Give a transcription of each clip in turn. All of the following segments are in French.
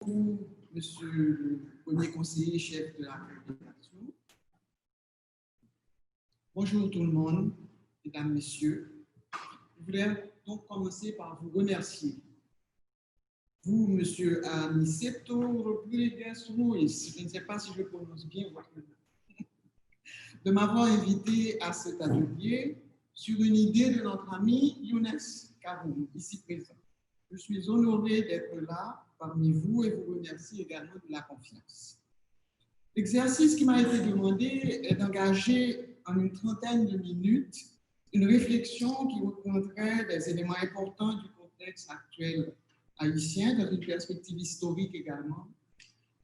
Monsieur le premier conseiller chef de la fédération. Bonjour tout le monde, mesdames, messieurs. Je voudrais donc commencer par vous remercier. Vous, monsieur Aniceto Rodriguez Ruiz, je ne sais pas si je prononce bien votre nom, de m'avoir invité à cet atelier sur une idée de notre ami Younes Karoum, ici présent. Je suis honoré d'être là parmi vous et vous remercie également de la confiance. L'exercice qui m'a été demandé est d'engager en une trentaine de minutes une réflexion qui reprendrait des éléments importants du contexte actuel haïtien dans une perspective historique également,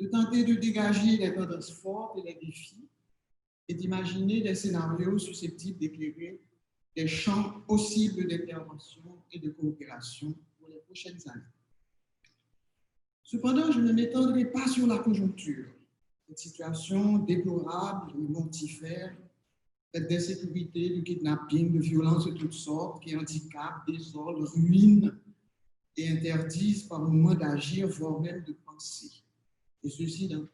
de tenter de dégager les tendances fortes et les défis et d'imaginer des scénarios susceptibles d'éclairer des champs possibles d'intervention et de coopération pour les prochaines années. Cependant, je ne m'étendrai pas sur la conjoncture. Cette situation déplorable et mortifère, faite d'insécurité, de kidnapping, de violences de toutes sortes, qui handicapent, désordent, ruinent et interdisent par moments d'agir, voire même de penser. Et ceci dans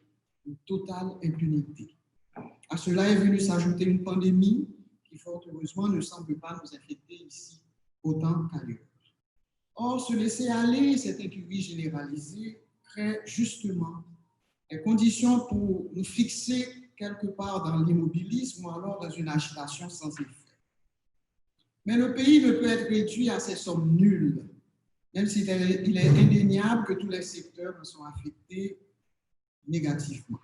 une totale impunité. À cela est venue s'ajouter une pandémie qui, fort heureusement, ne semble pas nous affecter ici autant qu'ailleurs. Or, se laisser aller, cette incurie généralisée, crée justement les conditions pour nous fixer quelque part dans l'immobilisme ou alors dans une agitation sans effet. Mais le pays ne peut être réduit à ces sommes nulles, même s'il est indéniable que tous les secteurs en sont affectés négativement.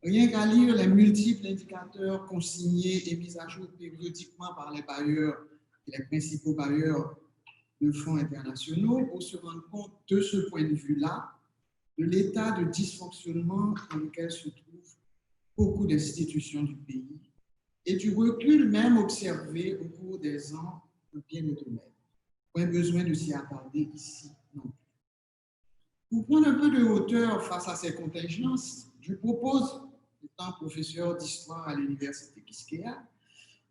Rien qu'à lire les multiples indicateurs consignés et mis à jour périodiquement par les bailleurs et les principaux bailleurs de fonds internationaux pour se rendre compte de ce point de vue-là, de l'état de dysfonctionnement dans lequel se trouvent beaucoup d'institutions du pays et du recul même observé au cours des ans de bien de domaines. Pas besoin de s'y attarder ici non plus. Pour prendre un peu de hauteur face à ces contingences, je propose, étant professeur d'histoire à l'université Quisqueya,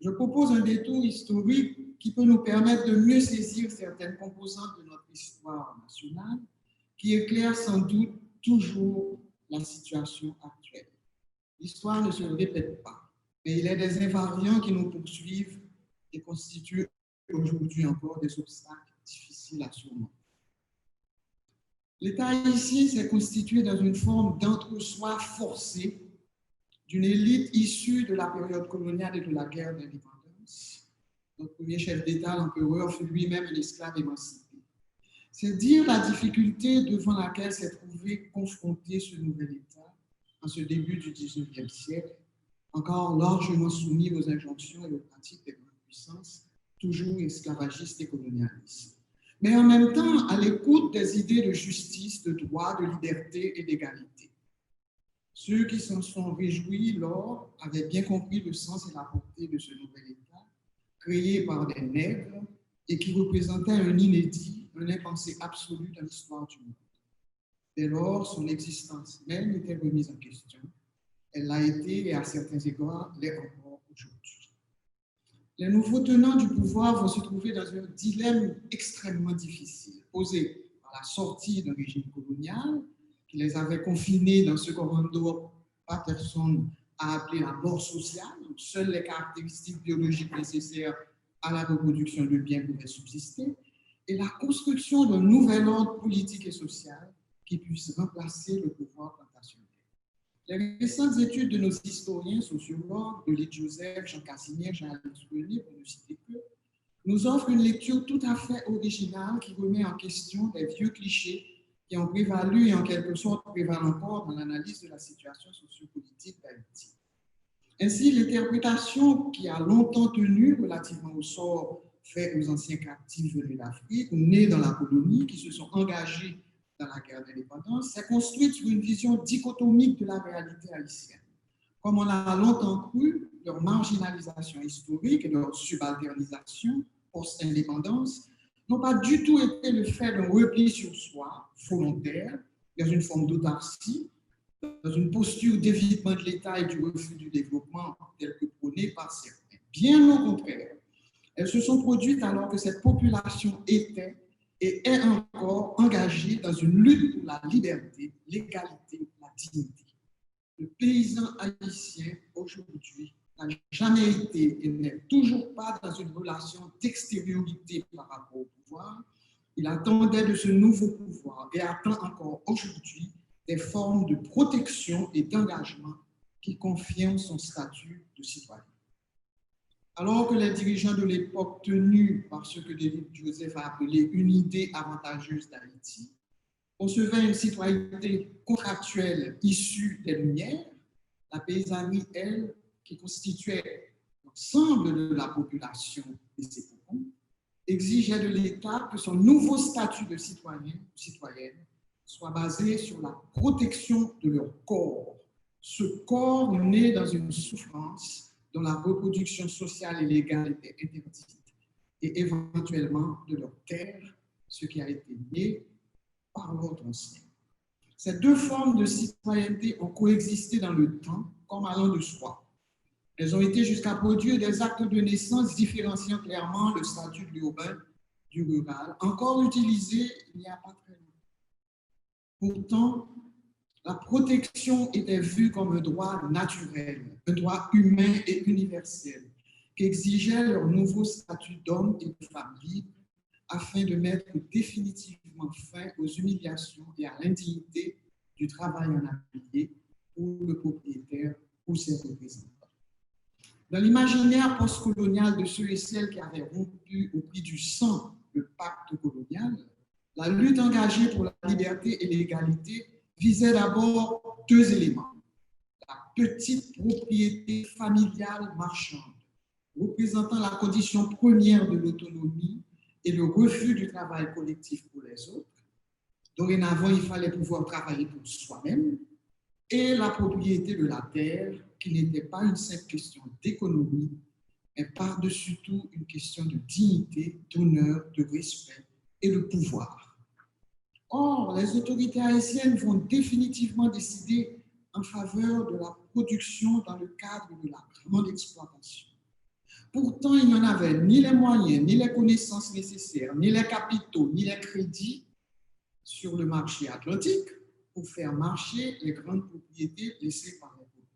je propose un détour historique qui peut nous permettre de mieux saisir certaines composantes de notre histoire nationale qui éclairent sans doute toujours la situation actuelle. L'histoire ne se répète pas, mais il y a des invariants qui nous poursuivent et constituent aujourd'hui encore des obstacles difficiles à surmonter. L'État ici s'est constitué dans une forme d'entre-soi forcé d'une élite issue de la période coloniale et de la guerre d'indépendance. Notre premier chef d'État, l'empereur, fut lui-même un esclave émancipé. C'est dire la difficulté devant laquelle s'est trouvé confronté ce nouvel État en ce début du XIXe siècle, encore largement soumis aux injonctions et aux pratiques des grandes puissances, toujours esclavagistes et colonialistes. Mais en même temps, à l'écoute des idées de justice, de droit, de liberté et d'égalité. Ceux qui s'en sont réjouis lors avaient bien compris le sens et la portée de ce nouvel État, créé par des nègres et qui représentait un inédit, un impensé absolu dans l'histoire du monde. Dès lors, son existence même était remise en question. Elle l'a été et à certains égards l'est encore aujourd'hui. Les nouveaux tenants du pouvoir vont se trouver dans un dilemme extrêmement difficile, posé par la sortie d'un régime colonial qui les avait confinés dans ce qu'Orlando Patterson a appelé la mort sociale, où seules les caractéristiques biologiques nécessaires à la reproduction de biens pouvaient subsister, et la construction d'un nouvel ordre politique et social qui puisse remplacer le pouvoir plantationnel. Les récentes études de nos historiens, sociologues, de Lyd Joseph, Jean Casimir, Jean-Alex Grenier, pour ne citer que, nous offrent une lecture tout à fait originale qui remet en question des vieux clichés qui ont prévalu et en quelque sorte prévalent encore dans l'analyse de la situation sociopolitique d'Haïti. Ainsi, l'interprétation qui a longtemps tenu relativement au sort fait aux anciens captifs venus d'Afrique, nés dans la colonie, qui se sont engagés dans la guerre d'indépendance, s'est construite sur une vision dichotomique de la réalité haïtienne. Comme on l'a longtemps cru, leur marginalisation historique et leur subalternisation post-indépendance n'ont pas du tout été le fait d'un repli sur soi volontaire, dans une forme d'autarcie, dans une posture d'évitement de l'État et du refus du développement tel que prôné par certains. Bien au contraire, elles se sont produites alors que cette population était et est encore engagé dans une lutte pour la liberté, l'égalité, la dignité. Le paysan haïtien aujourd'hui n'a jamais été et n'est toujours pas dans une relation d'extériorité par rapport au pouvoir. Il attendait de ce nouveau pouvoir et attend encore aujourd'hui des formes de protection et d'engagement qui confirment son statut de citoyen. Alors que les dirigeants de l'époque tenus par ce que David Joseph a appelé une idée avantageuse d'Haïti concevaient une citoyenneté contractuelle issue des Lumières, la paysannerie, elle, qui constituait l'ensemble de la population de ces cantons, exigeait de l'État que son nouveau statut de citoyen ou citoyenne soit basé sur la protection de leur corps. Ce corps né dans une souffrance dont la reproduction sociale et légale était interdite, et éventuellement de leur terre, ce qui a été né par l'ordre ancien. Ces deux formes de citoyenneté ont coexisté dans le temps comme allant de soi. Elles ont été jusqu'à produire des actes de naissance différenciant clairement le statut de l'urbain du rural, encore utilisé il n'y a pas très longtemps. Pourtant, la protection était vue comme un droit naturel, un droit humain et universel, qui exigeait leur nouveau statut d'homme et de femme libre afin de mettre définitivement fin aux humiliations et à l'indignité du travail en atelier pour le propriétaire ou ses représentants. Dans l'imaginaire postcolonial de ceux et celles qui avaient rompu au prix du sang le pacte colonial, la lutte engagée pour la liberté et l'égalité visait d'abord deux éléments. La petite propriété familiale marchande, représentant la condition première de l'autonomie et le refus du travail collectif pour les autres. Dorénavant, il fallait pouvoir travailler pour soi-même, et la propriété de la terre, qui n'était pas une simple question d'économie, mais par-dessus tout une question de dignité, d'honneur, de respect et de pouvoir. Or, les autorités haïtiennes vont définitivement décider en faveur de la production dans le cadre de la grande exploitation. Pourtant, il n'y en avait ni les moyens, ni les connaissances nécessaires, ni les capitaux, ni les crédits sur le marché atlantique pour faire marcher les grandes propriétés laissées par les pauvres.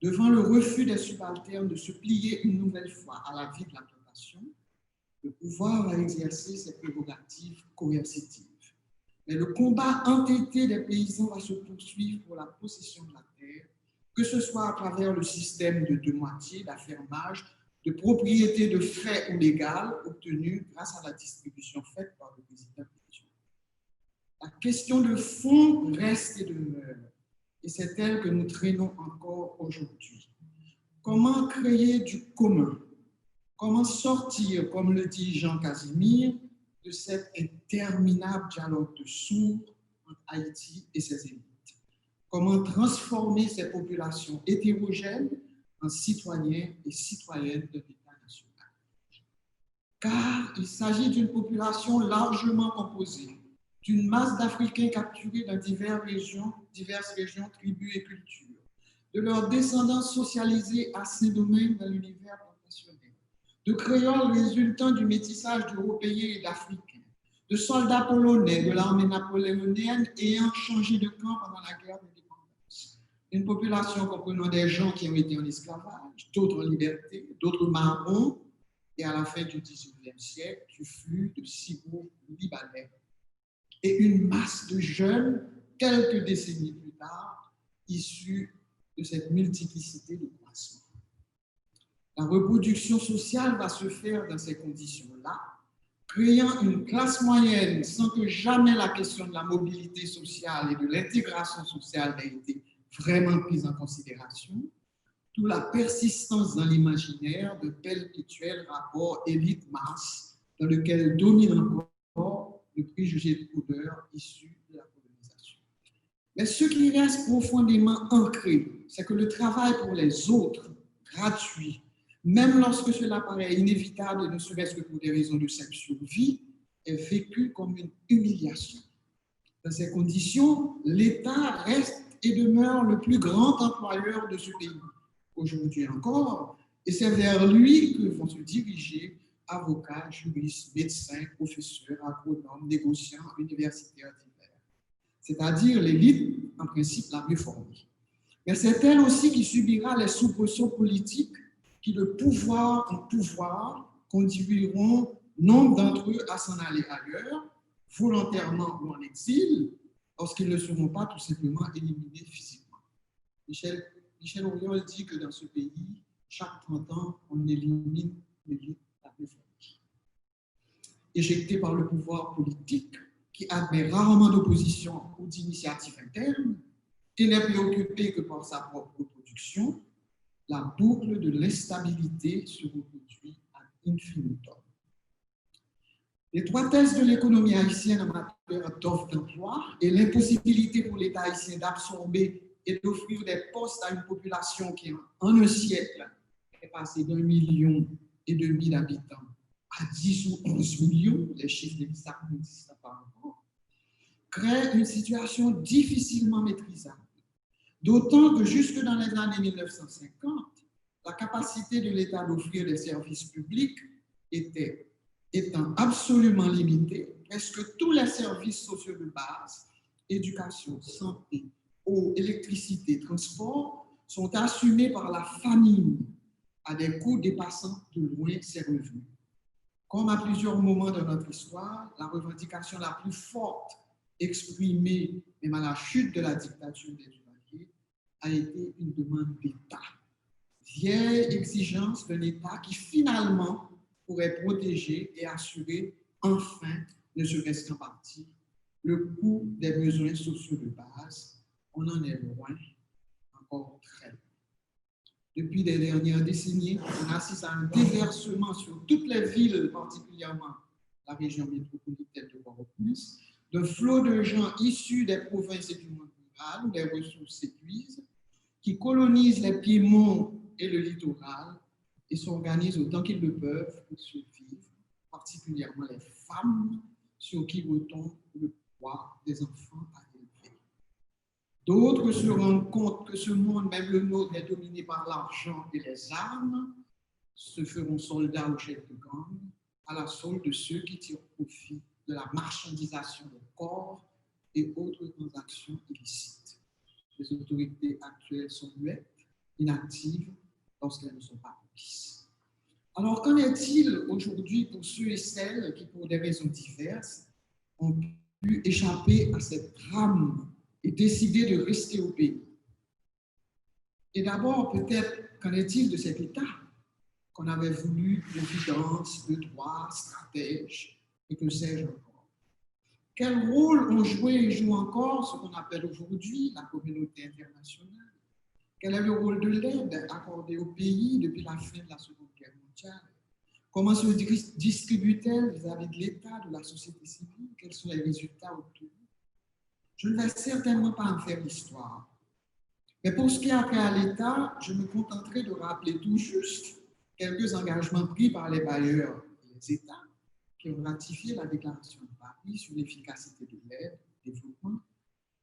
Devant le refus des subalternes de se plier une nouvelle fois à la vie de la plantation, le pouvoir va exercer ses prérogatives coercitives. Mais le combat entêté des paysans va se poursuivre pour la possession de la terre, que ce soit à travers le système de deux moitiés, d'affermage, de propriété de fait ou légale obtenue grâce à la distribution faite par le président. La question de fond reste et demeure, et c'est elle que nous traînons encore aujourd'hui. Comment créer du commun? Comment sortir, comme le dit Jean Casimir, de cet interminable dialogue de sourds entre Haïti et ses élites? Comment transformer ces populations hétérogènes en citoyens et citoyennes de l'État national? Car il s'agit d'une population largement composée d'une masse d'Africains capturés dans diverses régions, tribus et cultures, de leurs descendants socialisés à Saint-Domingue dans l'univers plantationnel, de créoles résultant du métissage d'Européens et d'Africains, de soldats polonais de l'armée napoléonienne ayant changé de camp pendant la guerre d'indépendance. Une population comprenant des gens qui ont été en esclavage, d'autres en liberté, d'autres marrons, et à la fin du XIXe siècle, du flux de Sibourg libanais, et une masse de jeunes, quelques décennies plus tard, issus de cette multiplicité de croissements. La reproduction sociale va se faire dans ces conditions-là, créant une classe moyenne sans que jamais la question de la mobilité sociale et de l'intégration sociale n'ait été vraiment prise en considération, d'où la persistance dans l'imaginaire de perpétuels rapports élite-masse dans lequel domine encore le préjugé de couleur issu de la colonisation. Mais ce qui reste profondément ancré, c'est que le travail pour les autres, gratuit, même lorsque cela paraît inévitable et ne serait-ce que pour des raisons de simple survie, est vécu comme une humiliation. Dans ces conditions, l'État reste et demeure le plus grand employeur de ce pays. Aujourd'hui encore, et c'est vers lui que vont se diriger avocats, juristes, médecins, professeurs, agronomes, négociants, universitaires divers, c'est-à-dire l'élite, en principe, la mieux formée. Mais c'est elle aussi qui subira les soubresauts politiques qui, de pouvoir en pouvoir, conduiront nombre d'entre eux à s'en aller ailleurs, volontairement ou en exil, lorsqu'ils ne seront pas tout simplement éliminés physiquement. Michel Auriol dit que dans ce pays, chaque 30 ans, on élimine l'élite la plus forte. Éjecté par le pouvoir politique, qui admet rarement d'opposition ou d'initiative interne, et n'est préoccupé que par sa propre reproduction, la boucle de l'instabilité se reproduit ad infinitum. L'étroitesse de l'économie haïtienne en matière d'offre d'emploi et l'impossibilité pour l'État haïtien d'absorber et d'offrir des postes à une population qui, en un siècle, est passée d'1,5 million d'habitants à 10 ou 11 millions, les chiffres exacts n'existent pas encore, crée une situation difficilement maîtrisable. D'autant que jusque dans les années 1950, la capacité de l'État d'offrir des services publics étant absolument limitée, presque tous les services sociaux de base, éducation, santé, eau, électricité, transport, sont assumés par la famille à des coûts dépassant de loin ses revenus. Comme à plusieurs moments de notre histoire, la revendication la plus forte exprimée même à la chute de la dictature des Duvalier a été une demande d'État. Vieille exigence d'un État qui finalement pourrait protéger et assurer enfin, ne serait-ce qu'en partie, le coût des besoins sociaux de base. On en est loin, encore très loin. Depuis les dernières décennies, on assiste à un déversement sur toutes les villes, particulièrement la région métropolitaine de Port-au-Prince, de flots de gens issus des provinces et du monde rural où les ressources s'épuisent, qui colonisent les piémonts et le littoral et s'organisent autant qu'ils le peuvent pour survivre, particulièrement les femmes sur qui retombe le poids des enfants à élever. D'autres se rendent compte que ce monde, même le nôtre, est dominé par l'argent et les armes, se feront soldats au chef de gang, à la solde de ceux qui tirent profit de la marchandisation des corps et autres transactions illicites. Les autorités actuelles sont muettes, inactives, lorsqu'elles ne sont pas complices. Alors, qu'en est-il aujourd'hui pour ceux et celles qui, pour des raisons diverses, ont pu échapper à cette drame et décider de rester au pays? Et d'abord, peut-être, qu'en est-il de cet État qu'on avait voulu providence, de droit, stratège, et que sais-je encore? Quel rôle ont joué et jouent encore ce qu'on appelle aujourd'hui la communauté internationale? Quel est le rôle de l'aide accordée au pays depuis la fin de la Seconde Guerre mondiale? Comment se distribue-t-elle vis-à-vis de l'État, de la société civile? Quels sont les résultats obtenus? Je ne vais certainement pas en faire l'histoire. Mais pour ce qui a trait à l'État, je me contenterai de rappeler tout juste quelques engagements pris par les bailleurs et les États qui ont ratifié la déclaration de Paris sur l'efficacité de l'aide au développement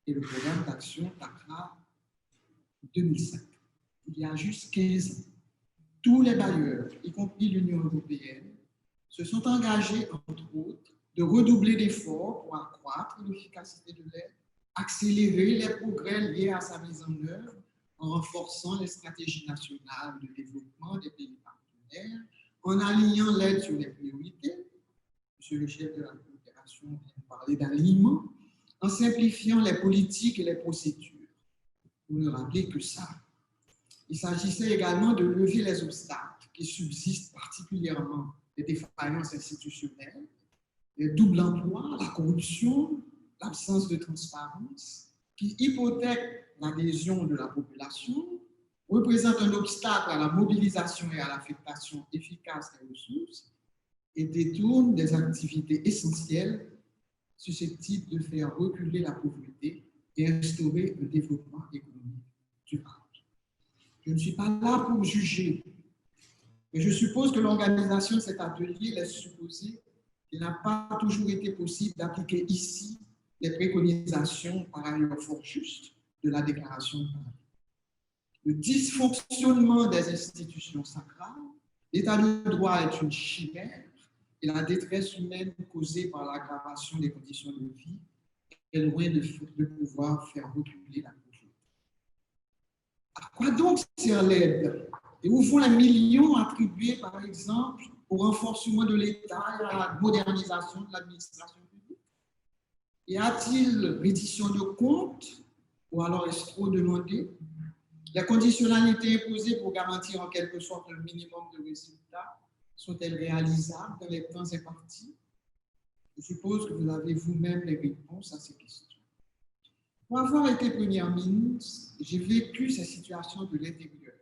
et le programme d'action TACRA 2005. Il y a juste 15 ans, tous les bailleurs, y compris l'Union européenne, se sont engagés, entre autres, de redoubler d'efforts pour accroître l'efficacité de l'aide, accélérer les progrès liés à sa mise en œuvre en renforçant les stratégies nationales de développement des pays partenaires, en alignant l'aide sur les priorités. Monsieur le chef de la coopération vient de parler d'alignement, en simplifiant les politiques et les procédures. Vous ne rappelez que ça. Il s'agissait également de lever les obstacles qui subsistent, particulièrement les défaillances institutionnelles, les doubles emplois, la corruption, l'absence de transparence, qui hypothèquent l'adhésion de la population, représentent un obstacle à la mobilisation et à l'affectation efficace des ressources et détournent des activités essentielles susceptibles de faire reculer la pauvreté et instaurer un développement économique durable. Je ne suis pas là pour juger, mais je suppose que l'organisation de cet atelier laisse supposer qu'il n'a pas toujours été possible d'appliquer ici les préconisations, par ailleurs fort justes, de la déclaration de Paris. Le dysfonctionnement des institutions sacrales, l'état de droit est une chimère, et la détresse humaine causée par l'aggravation des conditions de vie est loin de pouvoir faire reculer la pauvreté. À quoi donc sert l'aide? Et où vont les millions attribués, par exemple, au renforcement de l'État et à la modernisation de l'administration publique? Y a-t-il reddition de comptes, ou alors est-ce trop demandé? Les conditionnalités imposées pour garantir en quelque sorte le minimum de résultats sont-elles réalisables dans les temps impartis? Je suppose que vous avez vous-même les réponses à ces questions. Pour avoir été première ministre, j'ai vécu ces situations de l'intérieur,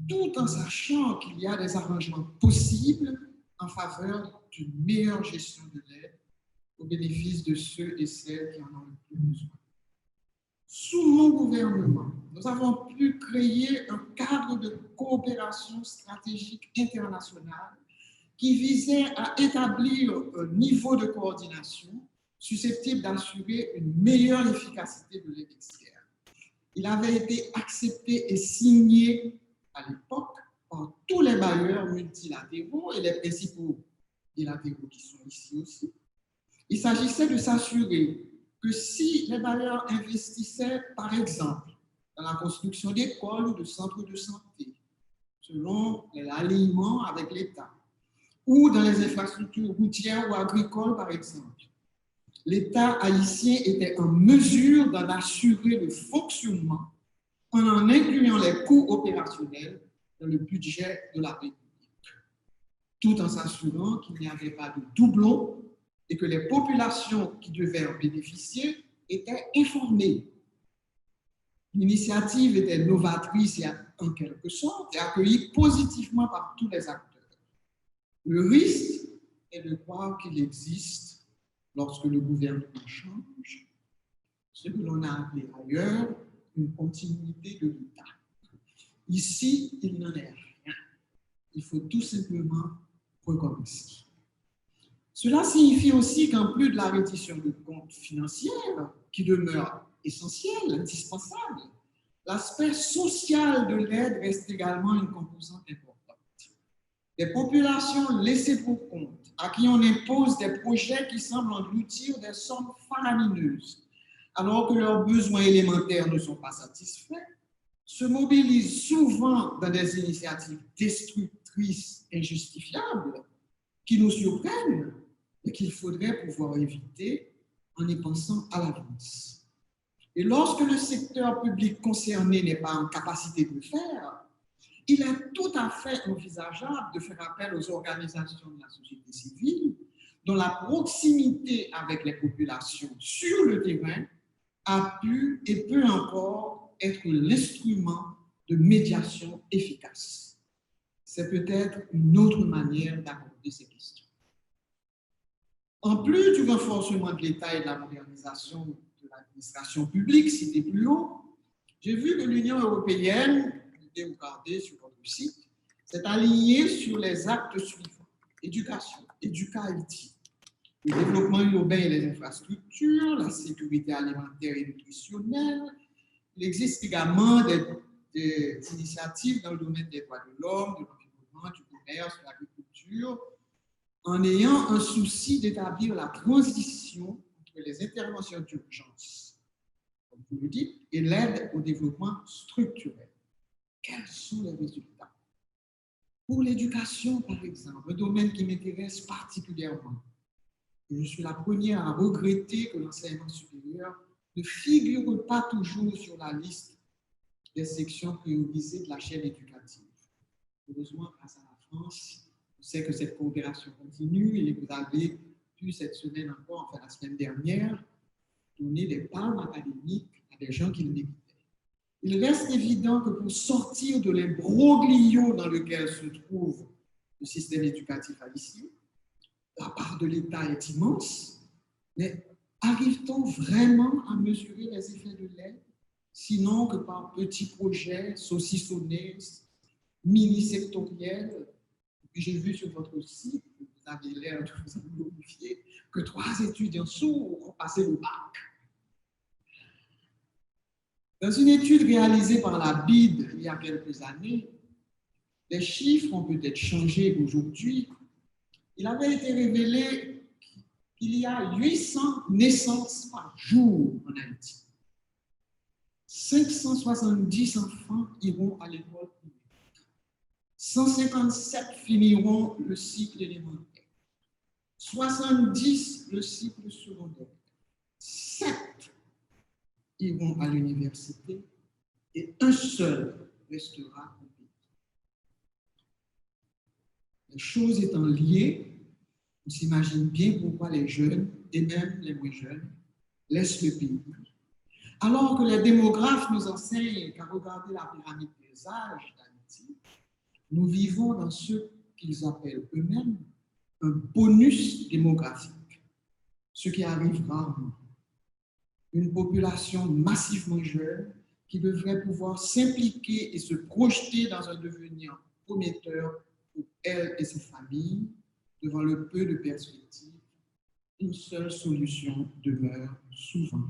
tout en sachant qu'il y a des arrangements possibles en faveur d'une meilleure gestion de l'aide au bénéfice de ceux et celles qui en ont le plus besoin. Sous mon gouvernement, nous avons pu créer un cadre de coopération stratégique internationale qui visait à établir un niveau de coordination susceptible d'assurer une meilleure efficacité de l'aide externe. Il avait été accepté et signé à l'époque par tous les bailleurs multilatéraux et les principaux bilatéraux qui sont ici aussi. Il s'agissait de s'assurer que si les bailleurs investissaient, par exemple, dans la construction d'écoles ou de centres de santé, selon l'alignement avec l'État, ou dans les infrastructures routières ou agricoles, par exemple, l'État haïtien était en mesure d'en assurer le fonctionnement en incluant les coûts opérationnels dans le budget de la République, tout en s'assurant qu'il n'y avait pas de doublons et que les populations qui devaient en bénéficier étaient informées. L'initiative était novatrice en quelque sorte et accueillie positivement par tous les acteurs. Le risque est de croire qu'il existe, lorsque le gouvernement change, ce que l'on a appelé ailleurs une continuité de l'État. Ici, il n'en est rien. Il faut tout simplement recommencer. Cela signifie aussi qu'en plus de la reddition de comptes financières, qui demeure essentielle, indispensable, l'aspect social de l'aide reste également une composante importante. Des populations laissées pour compte, à qui on impose des projets qui semblent engloutir des sommes faramineuses, alors que leurs besoins élémentaires ne sont pas satisfaits, se mobilisent souvent dans des initiatives destructrices injustifiables qui nous surprennent et qu'il faudrait pouvoir éviter en y pensant à l'avance. Et lorsque le secteur public concerné n'est pas en capacité de le faire, il est tout à fait envisageable de faire appel aux organisations de la société civile dont la proximité avec les populations sur le terrain a pu et peut encore être l'instrument de médiation efficace. C'est peut-être une autre manière d'aborder ces questions. En plus du renforcement de l'État et de la modernisation de l'administration publique, cité plus haut, j'ai vu que l'Union européenne, vous regardez sur votre site, s'est alignée sur les actes suivants: éducation, Éduca-Haïti, le développement urbain et les infrastructures, la sécurité alimentaire et nutritionnelle. Il existe également des initiatives dans le domaine des droits de l'homme, de l'environnement, du commerce, de l'agriculture, en ayant un souci d'établir la transition entre les interventions d'urgence, comme vous le dites, et l'aide au développement structurel. Quels sont les résultats? Pour l'éducation, par exemple, un domaine qui m'intéresse particulièrement, et je suis la première à regretter que l'enseignement supérieur ne figure pas toujours sur la liste des sections priorisées de la chaîne éducative. Heureusement, grâce à la France, je sais que cette coopération continue et vous avez pu cette semaine encore, enfin la semaine dernière, donner des palmes académiques à des gens qui le méritaient. Il reste évident que pour sortir de l'imbroglio dans lequel se trouve le système éducatif haïtien, la part de l'État est immense, mais arrive-t-on vraiment à mesurer les effets de l'aide, sinon que par petits projets saucissonnés, mini-sectoriels? Et j'ai vu sur votre site, vous avez l'air de vous en glorifier, que 3 étudiants sourds ont passé le bac. Dans une étude réalisée par la BID il y a quelques années, les chiffres ont peut-être changé aujourd'hui, il avait été révélé qu'il y a 800 naissances par jour en Haïti. 570 enfants iront à l'école primaire. 157 finiront le cycle élémentaire. 70 le cycle secondaire. 7 iront à l'université et un seul restera au pays. Les choses étant liées, on s'imagine bien pourquoi les jeunes, et même les moins jeunes, laissent le pays. Alors que les démographes nous enseignent qu'à regarder la pyramide des âges d'Haïti, nous vivons dans ce qu'ils appellent eux-mêmes un bonus démographique, ce qui arrive rarement. Une population massivement jeune qui devrait pouvoir s'impliquer et se projeter dans un devenir prometteur pour elle et ses familles, devant le peu de perspectives, une seule solution demeure souvent